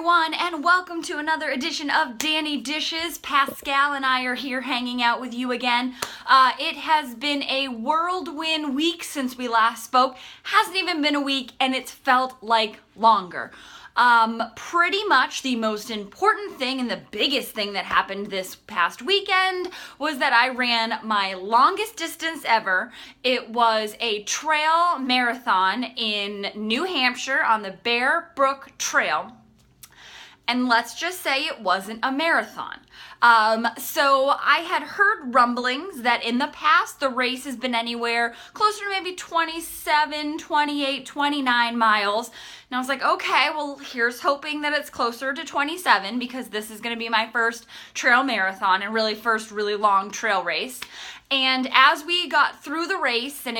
everyone, and welcome to another edition of Dani Dishes. Pascal and I are here hanging out with you again. It has been a whirlwind week since we last spoke. Hasn't even been a week, and it's felt like longer. Pretty much the most important thing and the biggest thing that happened this past weekend was that I ran my longest distance ever. It was a trail marathon in New Hampshire on the Brook Trail. And let's just say it wasn't a marathon. So I had heard rumblings that in the past the race has been anywhere closer to maybe 27, 28, 29 miles. And I was like, okay, well, here's hoping that it's closer to 27 because this is going to be my first trail marathon and really first really long trail race. And as we got through the race, and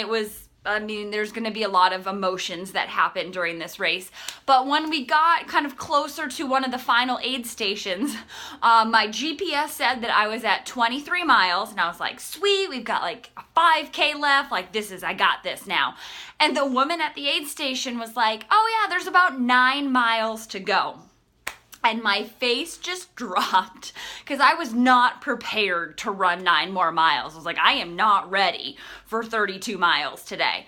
there's going to be a lot of emotions that happen during this race. But when we got kind of closer to one of the final aid stations, my GPS said that I was at 23 miles. And I was like, sweet, we've got like a 5K left. Like, I got this now. And the woman at the aid station was like, oh yeah, there's about 9 miles to go. And my face just dropped because I was not prepared to run 9 more miles. I was like, I am not ready for 32 miles today.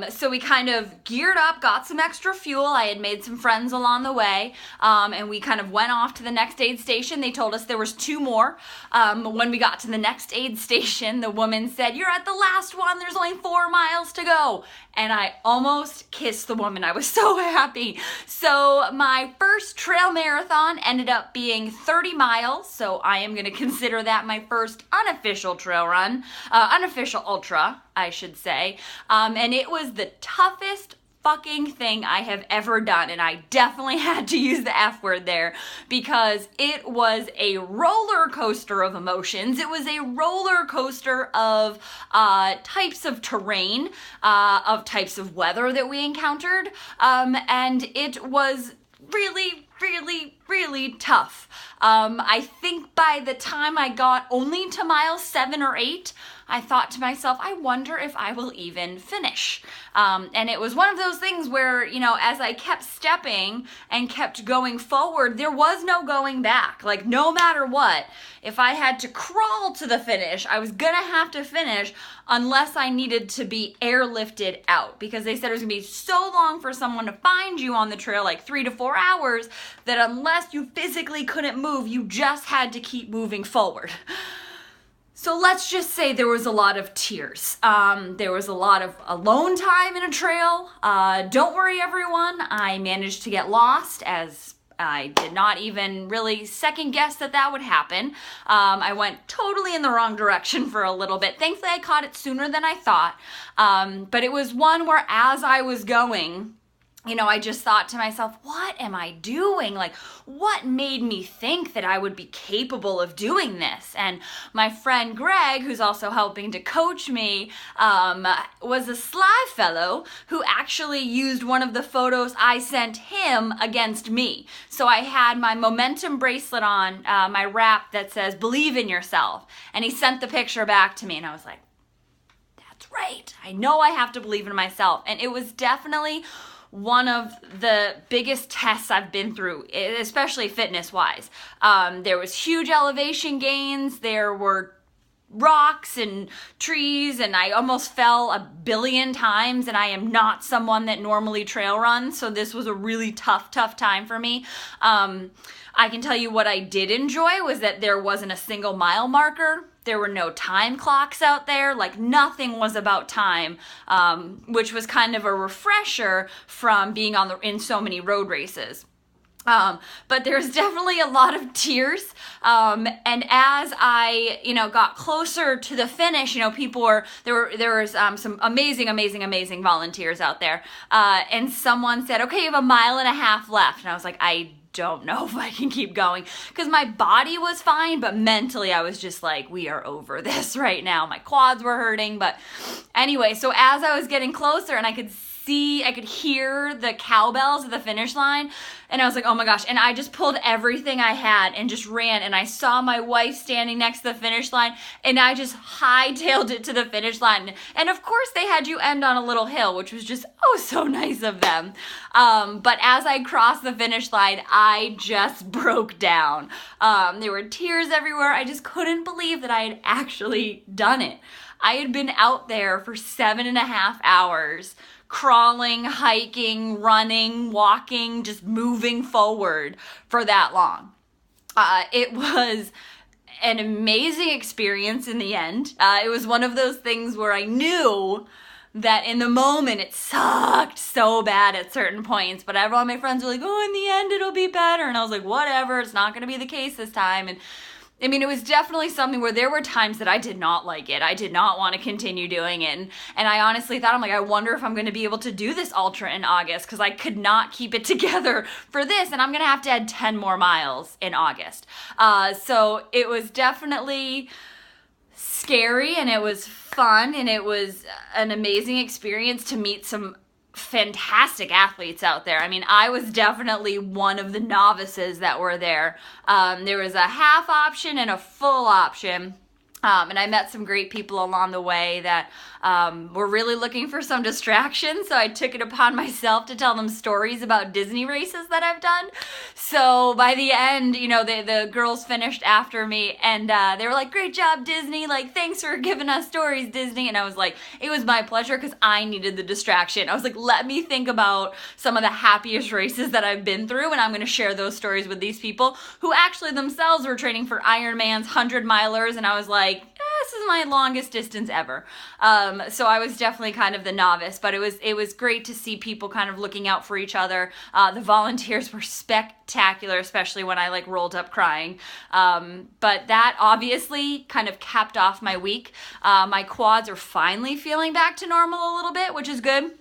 So we kind of geared up, got some extra fuel. I had made some friends along the way. And we kind of went off to the next aid station. They told us there was 2 more. When we got to the next aid station, the woman said, you're at the last one. There's only 4 miles to go. And I almost kissed the woman. I was so happy. So my first trail marathon ended up being 30 miles. So I am going to consider that my first unofficial trail run, unofficial ultra, I should say. And it was the toughest fucking thing I have ever done, and I definitely had to use the F word there because it was a roller coaster of emotions. It was a roller coaster of types of terrain, of types of weather that we encountered, and it was really tough. I think by the time I got only to miles 7 or 8, I thought to myself, I wonder if I will even finish. And it was one of those things where, as I kept stepping and kept going forward, there was no going back. Like, no matter what, if I had to crawl to the finish, I was gonna have to finish unless I needed to be airlifted out, because they said it was gonna be so long for someone to find you on the trail, like 3 to 4 hours, that unless you physically couldn't move, you just had to keep moving forward. So let's just say there was a lot of tears. There was a lot of alone time in a trail. Don't worry, everyone. I managed to get lost, as I did not even really second guess that would happen. I went totally in the wrong direction for a little bit. Thankfully, I caught it sooner than I thought. But it was one where as I was going, I just thought to myself, what am I doing? Like, what made me think that I would be capable of doing this? And my friend Greg, who's also helping to coach me, was a sly fellow who actually used one of the photos I sent him against me. So I had my momentum bracelet on, my wrap that says, believe in yourself. And he sent the picture back to me, and I was like, that's right. I know I have to believe in myself. And it was definitely one of the biggest tests I've been through, especially fitness-wise. There was huge elevation gains. There were rocks and trees, and I almost fell a billion times, and I am not someone that normally trail runs, so this was a really tough time for me. I can tell you what I did enjoy was that there wasn't a single mile marker. There were no time clocks out there. Like, nothing was about time, which was kind of a refresher from being in so many road races. But there's definitely a lot of tears. And as I, got closer to the finish, there was some amazing volunteers out there. And someone said, okay, you have 1.5 miles left. And I was like, I don't know if I can keep going, because my body was fine, but mentally I was just like, we are over this right now. My quads were hurting, but anyway, so as I was getting closer and I could I could hear the cowbells at the finish line, and I was like, oh my gosh, and I just pulled everything I had and just ran, and I saw my wife standing next to the finish line, and I just hightailed it to the finish line. And of course they had you end on a little hill, which was just oh so nice of them. But as I crossed the finish line, I just broke down. There were tears everywhere. I just couldn't believe that I had actually done it. I had been out there for 7.5 hours, crawling, hiking, running, walking, just moving forward for that long. It was an amazing experience in the end. It was one of those things where I knew that in the moment it sucked so bad at certain points, but all my friends were like, oh, in the end it'll be better. And I was like, whatever, it's not going to be the case this time. And I mean, it was definitely something where there were times that I did not like it. I did not want to continue doing it. And I honestly thought, I'm like, I wonder if I'm going to be able to do this ultra in August, because I could not keep it together for this. And I'm going to have to add 10 more miles in August. So it was definitely scary, and it was fun, and it was an amazing experience to meet some fantastic athletes out there. I mean, I was definitely one of the novices that were there. There was a half option and a full option. And I met some great people along the way that were really looking for some distraction. So I took it upon myself to tell them stories about Disney races that I've done. So by the end, you know, the girls finished after me, and they were like, great job, Disney. Like, thanks for giving us stories, Disney. And I was like, it was my pleasure, because I needed the distraction. I was like, let me think about some of the happiest races that I've been through, and I'm going to share those stories with these people who actually themselves were training for Ironman's 100-milers. And I was like, this is my longest distance ever. So I was definitely kind of the novice, but it was great to see people kind of looking out for each other. The volunteers were spectacular, especially when I like rolled up crying. But that obviously kind of capped off my week. My quads are finally feeling back to normal a little bit, which is good.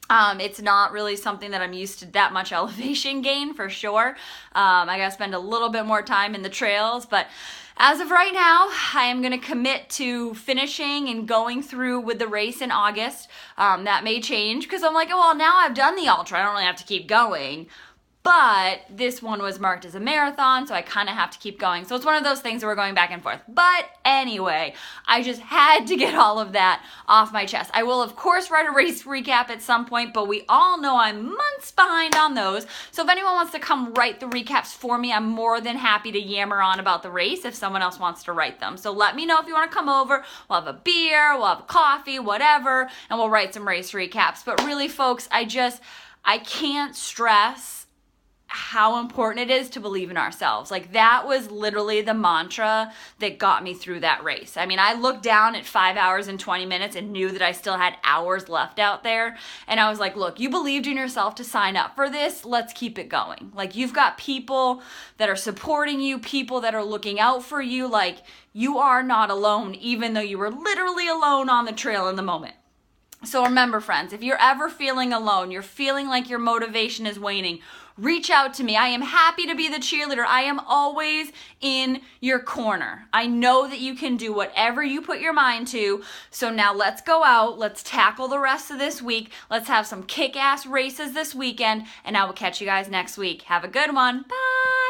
It's not really something that I'm used to that much elevation gain, for sure. I gotta spend a little bit more time in the trails, but as of right now, I am going to commit to finishing and going through with the race in August. That may change, because I'm like, oh, well, now I've done the ultra, I don't really have to keep going. But this one was marked as a marathon, so I kind of have to keep going. So it's one of those things where we're going back and forth. But anyway, I just had to get all of that off my chest. I will, of course, write a race recap at some point, but we all know I'm months behind on those. So if anyone wants to come write the recaps for me, I'm more than happy to yammer on about the race if someone else wants to write them. So let me know if you want to come over. We'll have a beer, we'll have a coffee, whatever, and we'll write some race recaps. But really, folks, I can't stress how important it is to believe in ourselves. Like, that was literally the mantra that got me through that race. I mean, I looked down at 5 hours and 20 minutes and knew that I still had hours left out there. And I was like, look, you believed in yourself to sign up for this. Let's keep it going. Like, you've got people that are supporting you, people that are looking out for you. Like, you are not alone, even though you were literally alone on the trail in the moment. So remember, friends, if you're ever feeling alone, you're feeling like your motivation is waning, reach out to me. I am happy to be the cheerleader. I am always in your corner. I know that you can do whatever you put your mind to. So now let's go out. Let's tackle the rest of this week. Let's have some kick-ass races this weekend, and I will catch you guys next week. Have a good one. Bye.